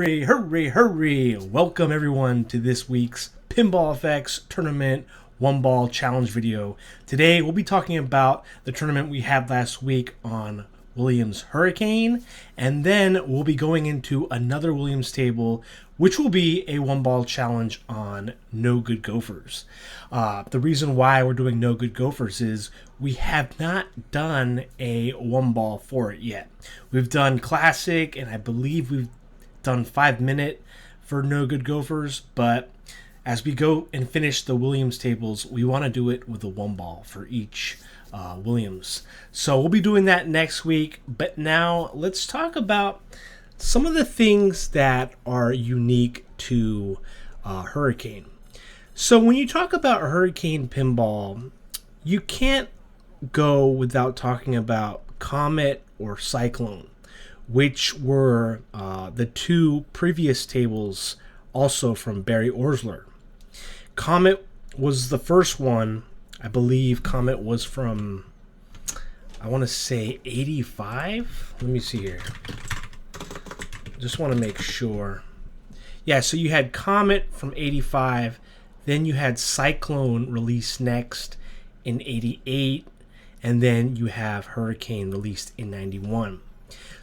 Hurry, hurry, hurry! Welcome everyone to this week's Pinball Effects Tournament One Ball Challenge video. Today we'll be talking about the tournament we had last week on Williams Hurricane, and then we'll be going into another Williams table, which will be a one ball challenge on No Good Gofers. The reason why we're doing No Good Gofers is we have not done a one ball for it yet. We've done Classic, and I believe we've done 5-minute for No Good Gofers, but as we go and finish the Williams tables, we want to do it with a one ball for each Williams. So we'll be doing that next week, but now let's talk about some of the things that are unique to Hurricane. So when you talk about Hurricane Pinball, you can't go without talking about Comet or Cyclone, which were the two previous tables also from Barry Oursler. Comet was the first one. I believe Comet was from, I want to say 85. Let me see here. Just want to make sure. Yeah, so you had Comet from 85. Then you had Cyclone released next in 88. And then you have Hurricane released in 91.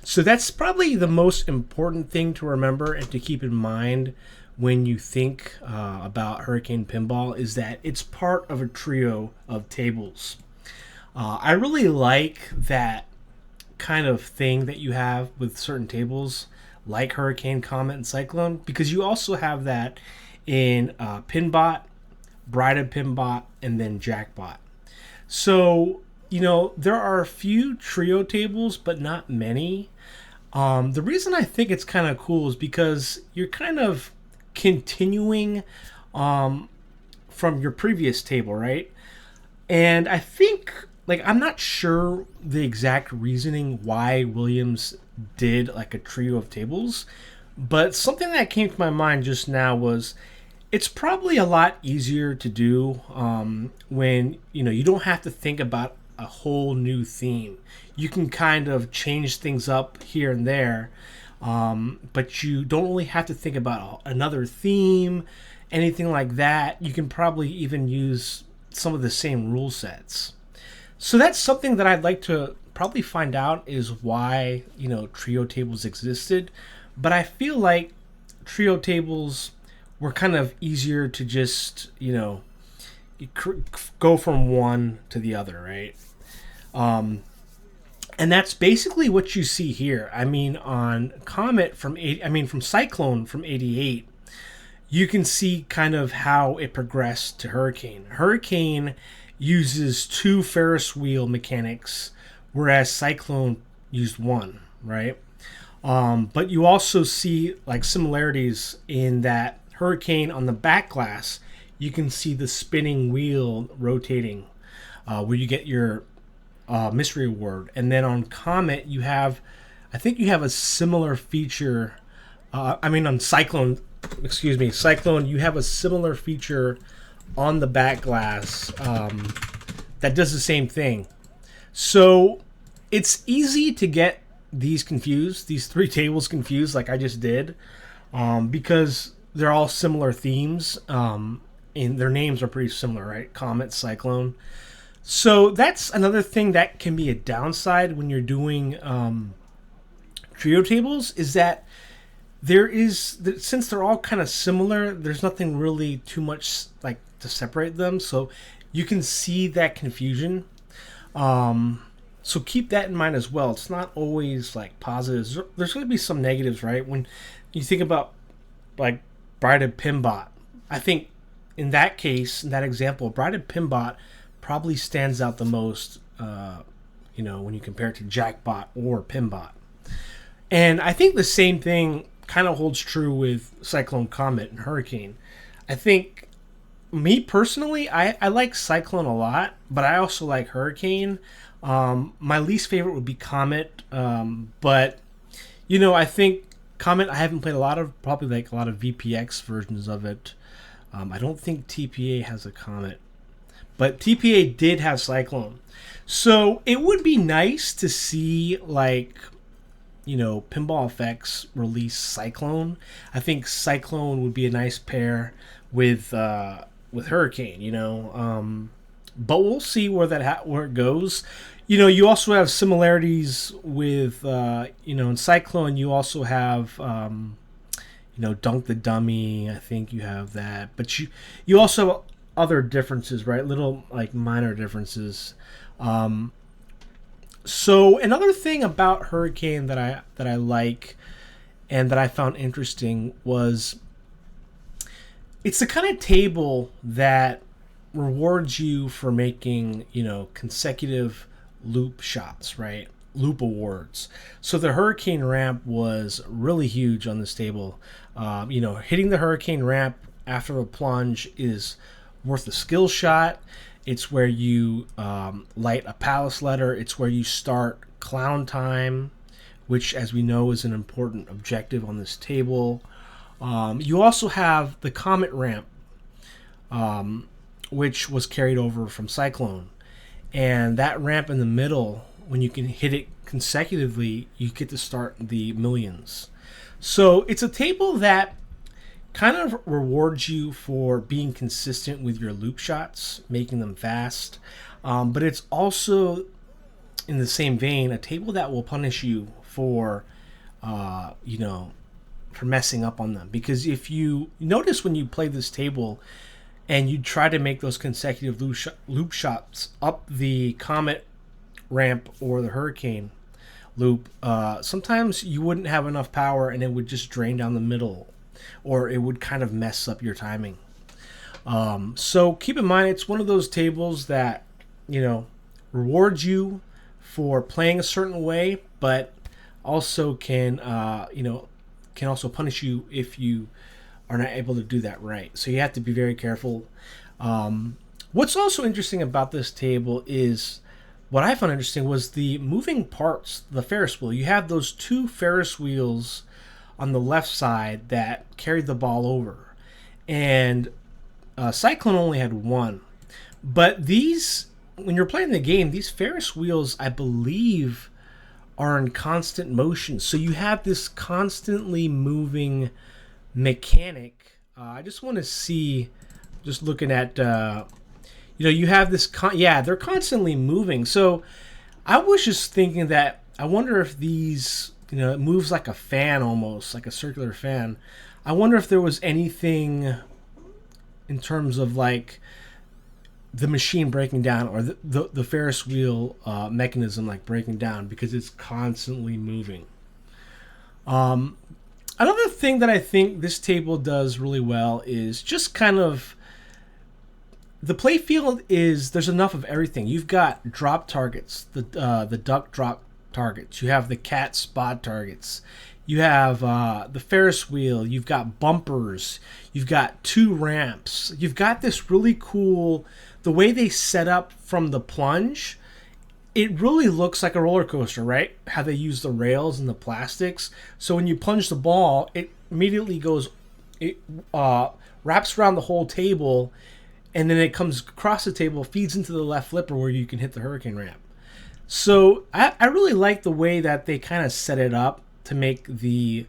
So that's probably the most important thing to remember and to keep in mind when you think about Hurricane Pinball, is that it's part of a trio of tables. I really like that kind of thing that you have with certain tables like Hurricane, Comet, and Cyclone, because you also have that in Pinbot, Bride of Pinbot, and then Jackbot. So, you know, there are a few trio tables, but not many. The reason I think it's kind of cool is because you're kind of continuing from your previous table, right? And I think, like, I'm not sure the exact reasoning why Williams did like a trio of tables, but something that came to my mind just now was it's probably a lot easier to do when, you know, you don't have to think about a whole new theme. You can kind of change things up here and there, but you don't really have to think about another theme, anything like that. You can probably even use some of the same rule sets. So that's something that I'd like to probably find out, is why, you know, trio tables existed. But I feel like trio tables were kind of easier to just, you know, go from one to the other, right? And that's basically what you see here. I mean, on Comet from Cyclone from 88, you can see kind of how it progressed to Hurricane. Hurricane uses 2 Ferris wheel mechanics, whereas Cyclone used 1, right? But you also see like similarities in that Hurricane, on the back glass, you can see the spinning wheel rotating, where you get your mystery word. And then on Comet, you have, I think you have a similar feature. On Cyclone, you have a similar feature on the back glass that does the same thing. So it's easy to get these 3 tables confused, like I just did, because they're all similar themes, and their names are pretty similar, right? Comet, Cyclone. So that's another thing that can be a downside when you're doing trio tables, is that since they're all kind of similar, there's nothing really too much like to separate them. So you can see that confusion. So keep that in mind as well. It's not always like positives. There's going to be some negatives, right? When you think about like Bride of Pinbot, I think in that case, in that example, Bride of Pinbot probably stands out the most, when you compare it to Jackbot or Pinbot. And I think the same thing kind of holds true with Cyclone, Comet, and Hurricane. I think, me personally, I like Cyclone a lot, but I also like Hurricane. My least favorite would be Comet, but, you know, I think Comet, I haven't played probably a lot of VPX versions of it. I don't think TPA has a Comet, but TPA did have Cyclone. So it would be nice to see, like, Pinball Effects released Cyclone. I think Cyclone would be a nice pair with Hurricane. But we'll see where it goes. You also have similarities with in Cyclone. You also have Dunk the Dummy. I think you have that, but you also have other differences, right? Little like minor differences. So another thing about Hurricane that I like and that I found interesting was it's the kind of table that rewards you for making consecutive loop shots, right? Loop awards. So the Hurricane ramp was really huge on this table. Hitting the Hurricane ramp after a plunge is worth a skill shot. It's where you light a palace letter. It's where you start clown time, which, as we know, is an important objective on this table. You also have the Comet ramp, which was carried over from Cyclone. And that ramp in the middle, when you can hit it consecutively, you get to start the millions. So it's a table that kind of rewards you for being consistent with your loop shots, making them fast. But it's also, in the same vein, a table that will punish you for messing up on them. Because if you notice when you play this table and you try to make those consecutive loop shots up the Comet ramp or the Hurricane loop, sometimes you wouldn't have enough power and it would just drain down the middle, or it would kind of mess up your timing. So keep in mind, it's one of those tables that rewards you for playing a certain way, but also can also punish you if you are not able to do that right. So you have to be very careful. What's also interesting about this table is, what I found interesting was the moving parts, the Ferris wheel. You have those two Ferris wheels on the left side that carried the ball over. And Cyclone only had one. But these, when you're playing the game, these Ferris wheels, I believe, are in constant motion. So you have this constantly moving mechanic. I just want to see, just looking at, you have this, they're constantly moving. So I was just thinking that, I wonder if these, it moves like a fan almost, like a circular fan. I wonder if there was anything in terms of like the machine breaking down, or the Ferris wheel mechanism like breaking down, because it's constantly moving. Another thing that I think this table does really well is just kind of the play field is, there's enough of everything. You've got drop targets, the duck drop targets. You have the cat spot targets. You have the Ferris wheel. You've got bumpers. You've got two ramps. You've got this really cool, the way they set up from the plunge, it really looks like a roller coaster, right? How they use the rails and the plastics. So when you plunge the ball, it immediately goes, it wraps around the whole table, and then it comes across the table, feeds into the left flipper where you can hit the Hurricane ramp. So I really like the way that they kind of set it up to make the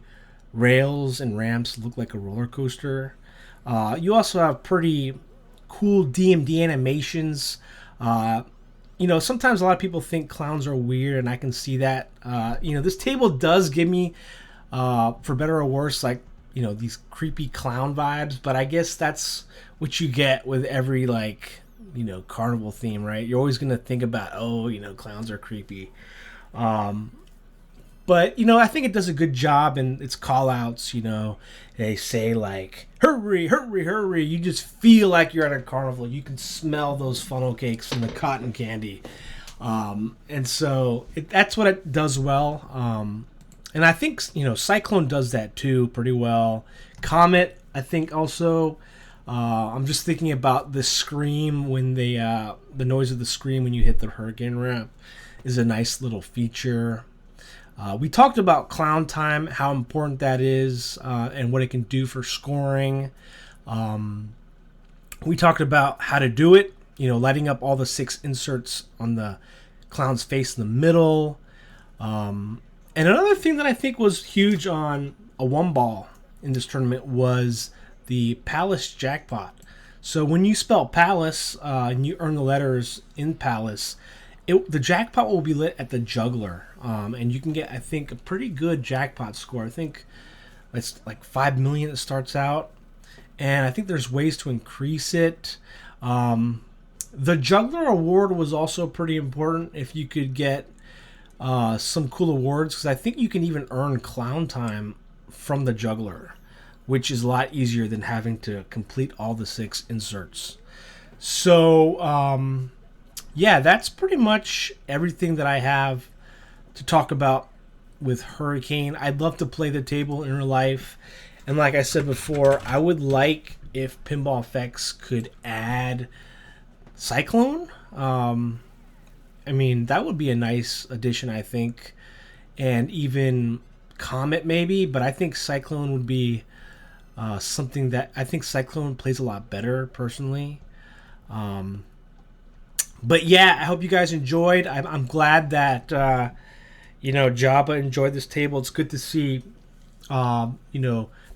rails and ramps look like a roller coaster. You also have pretty cool DMD animations. Sometimes a lot of people think clowns are weird, and I can see that. This table does give me, for better or worse, like, these creepy clown vibes, but I guess that's what you get with every, like, carnival theme, right? You're always going to think about, clowns are creepy. But, I think it does a good job in its call-outs. They say, like, hurry, hurry, hurry. You just feel like you're at a carnival. You can smell those funnel cakes and the cotton candy. And so that's what it does well. And I think, Cyclone does that too pretty well. Comet, I think also. I'm just thinking about the scream when the noise of the scream when you hit the Hurricane ramp is a nice little feature. We talked about clown time, how important that is, and what it can do for scoring. We talked about how to do it, lighting up all the 6 inserts on the clown's face in the middle. And And another thing that I think was huge on a one ball in this tournament was the Palace jackpot. So when you spell Palace and you earn the letters in Palace, the jackpot will be lit at the juggler. And you can get, I think, a pretty good jackpot score. I think it's like 5 million it starts out. And I think there's ways to increase it. The juggler award was also pretty important if you could get some cool awards, because I think you can even earn clown time from the juggler, which is a lot easier than having to complete all the 6 inserts. So, yeah, that's pretty much everything that I have to talk about with Hurricane. I'd love to play the table in real life. And like I said before, I would like if Pinball Effects could add Cyclone. I mean, that would be a nice addition, I think. And even Comet, maybe. But I think Cyclone would be something that... I think Cyclone plays a lot better, personally. But yeah, I hope you guys enjoyed. I'm glad that, Jabba enjoyed this table. It's good to see,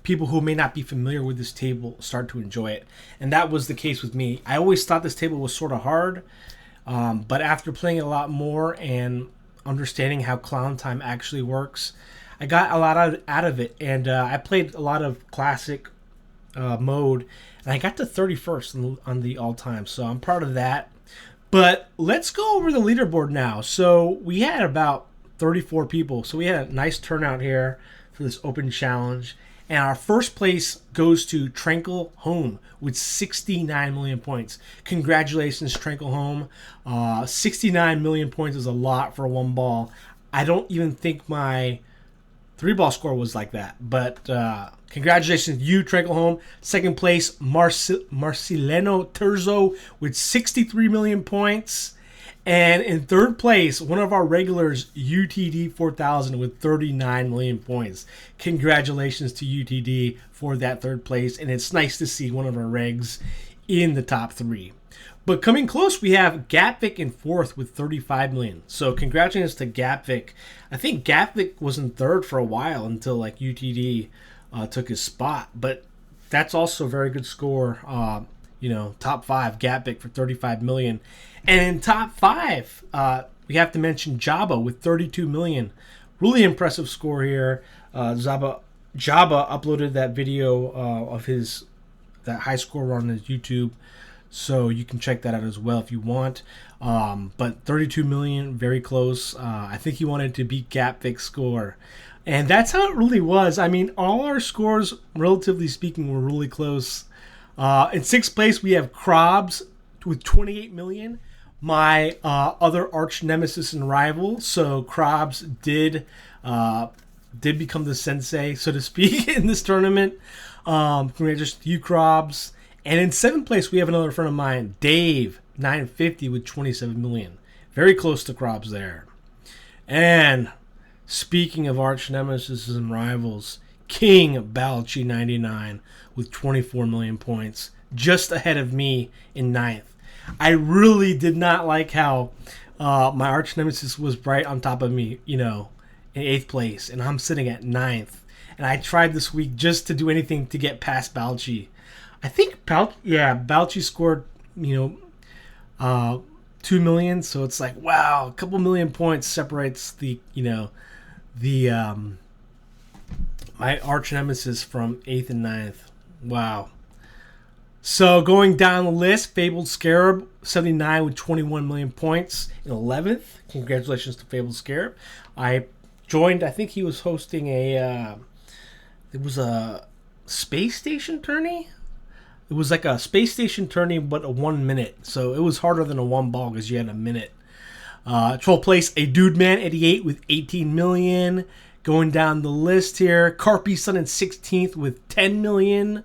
people who may not be familiar with this table start to enjoy it. And that was the case with me. I always thought this table was sort of hard. But after playing a lot more and understanding how Clown Time actually works, I got a lot out of it. And I played a lot of classic mode. And I got to 31st on the all-time. So I'm proud of that. But let's go over the leaderboard now. So we had about 34 people. So we had a nice turnout here for this open challenge. And our first place goes to Tranquil Home with 69 million points. Congratulations, Tranquil Home. 69 million points is a lot for one ball. I don't even think my 3-ball score was like that. But congratulations to you, Tranquil Home. Second place, Marcelino Terzo with 63 million points. And in third place, one of our regulars, UTD 4000 with 39 million points. Congratulations to UTD for that third place. And it's nice to see one of our regs in the top 3. But coming close, we have Gapvik in fourth with 35 million. So congratulations to Gapvik. I think Gapvik was in third for a while until like UTD took his spot. But that's also a very good score. Top 5, Gapvik for 35 million. And in top 5, we have to mention Jabba with 32 million. Really impressive score here. Jabba uploaded that video of that high score on his YouTube, so you can check that out as well if you want. But 32 million, very close. I think he wanted to beat Gapvik's score. And that's how it really was. I mean, all our scores, relatively speaking, were really close. In sixth place, we have Krobs with 28 million. My other arch nemesis and rival. So Krobs did become the sensei, so to speak, in this tournament. Congratulations to you, Krobs. And in seventh place, we have another friend of mine, Dave, 950 with 27 million. Very close to Krobs there. And speaking of arch nemesis and rivals, King Balchi 99 with 24 million points, just ahead of me in ninth. I really did not like how my arch nemesis was right on top of me, in eighth place, and I'm sitting at ninth. And I tried this week just to do anything to get past Balchi. I think Balchi scored, 2 million, so it's like, wow, a couple million points separates my arch nemesis from 8th and 9th. Wow. So going down the list, Fabled Scarab, 79 with 21 million points in 11th. Congratulations to Fabled Scarab. I joined, I think he was hosting it was a space station tourney? It was like a space station tourney, but a 1 minute. So it was harder than a one ball because you had a minute. 12th place, A Dude Man 88 with 18 million. Going down the list here, Carpy Sun in 16th with 10 million.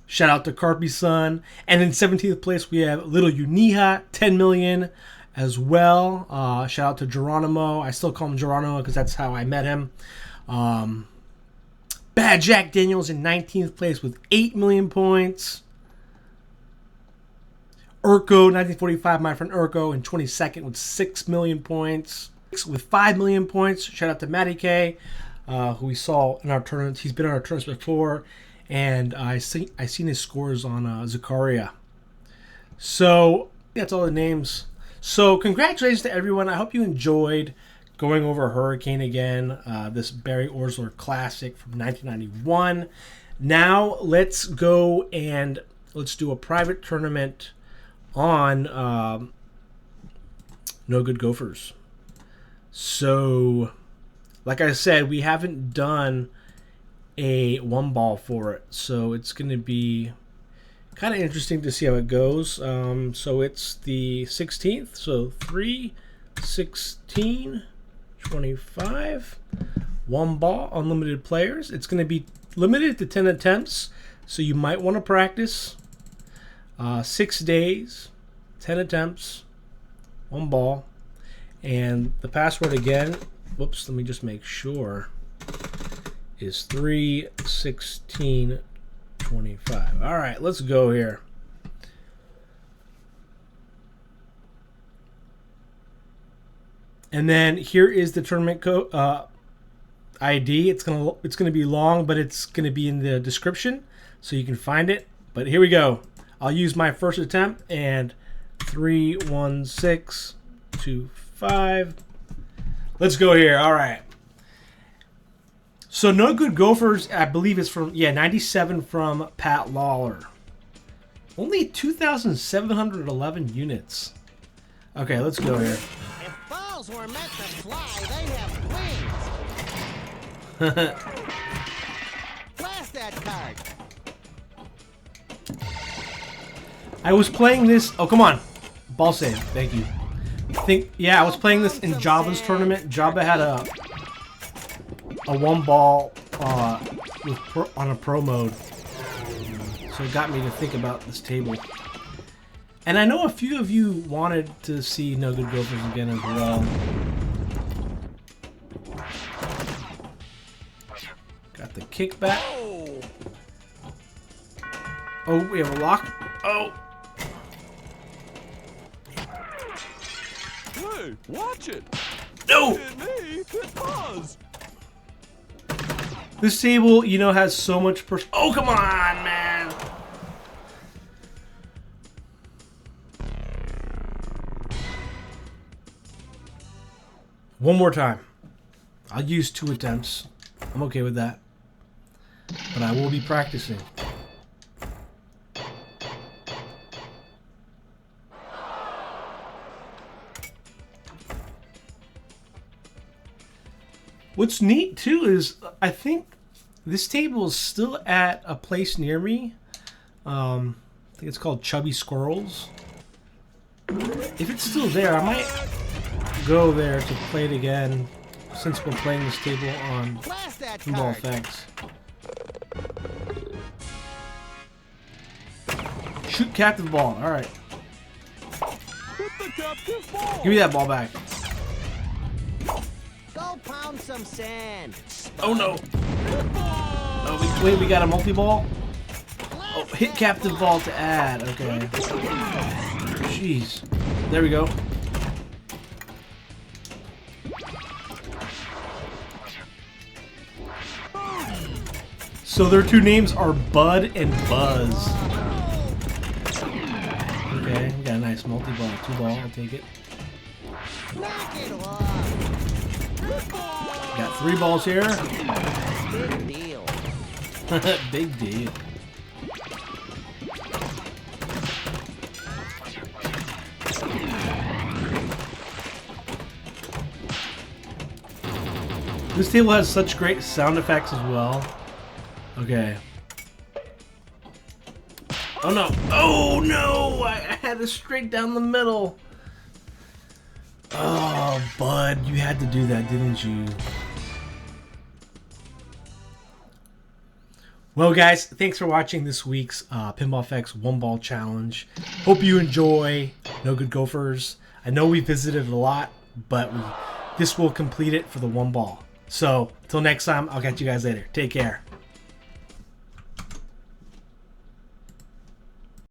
Shout out to Carpy Sun. And in 17th place, we have Little Uniha, 10 million as well. Shout out to Geronimo. I still call him Geronimo because that's how I met him. Bad Jack Daniels in 19th place with 8 million points. Urko, 1945, my friend Urko, in 22nd with 6 million points. weeks with 5 million points. Shout out to Matty K, who we saw in our tournament. He's been in our tournaments before, and I seen his scores on Zakaria. So that's all the names. So congratulations to everyone. I hope you enjoyed going over Hurricane again, this Barry Oursler classic from 1991. Now let's go and let's do a private tournament on No Good Gofers. So, like I said, we haven't done a one ball for it, so it's going to be kind of interesting to see how it goes. So it's the 16th, so 3, 16, 25, one ball, unlimited players. It's going to be limited to 10 attempts, so you might want to practice. 6 days, 10 attempts, one ball, and the password again, whoops, let me just make sure, is 3, 16, 25. All right, let's go here. And then here is the tournament ID. It's gonna be long, but it's gonna be in the description, so you can find it. But here we go. I'll use my first attempt, and 3, 1, 6, 2, 5. Let's go here. All right. So No Good Gofers, I believe is from 97 from Pat Lawlor. Only 2,711 units. Okay, let's go here. If balls were meant to fly, they have wings. Blast that card. I was playing this. Oh, come on. Ball save. Thank you. I was playing this in Java's tournament. Java had a one ball on a pro mode. So it got me to think about this table. And I know a few of you wanted to see No Good Gofers again as well. Got the kickback. Oh, we have a lock. Oh. Hey, watch it. No. Hit me. Hit Buzz. This table, you know, has so much oh, come on, man. One more time. I'll use 2 attempts. I'm okay with that. But I will be practicing. What's neat too is I think this table is still at a place near me. I think it's called Chubby Squirrels. If it's still there, I might go there to play it again, since we're playing this table on Pinball Effects. Shoot captive ball. All right. Hit the captive ball. Give me that ball back. Go pound some sand. Oh no. Oh, wait, we got a multi-ball? Oh, hit captive ball to add. Okay. Jeez. There we go. So their 2 names are Bud and Buzz. Okay, we got a nice multi-ball. 2 ball, I'll take it. Knock it off. Got 3 balls here. Big deal. Big deal. This table has such great sound effects as well. Okay. Oh no. Oh no! I had it straight down the middle. Oh, Bud, you had to do that, didn't you? Well, guys, thanks for watching this week's Pinball Effects One Ball Challenge. Hope you enjoy No Good Gofers. I know we visited a lot, but this will complete it for the one ball. So, until next time, I'll catch you guys later. Take care.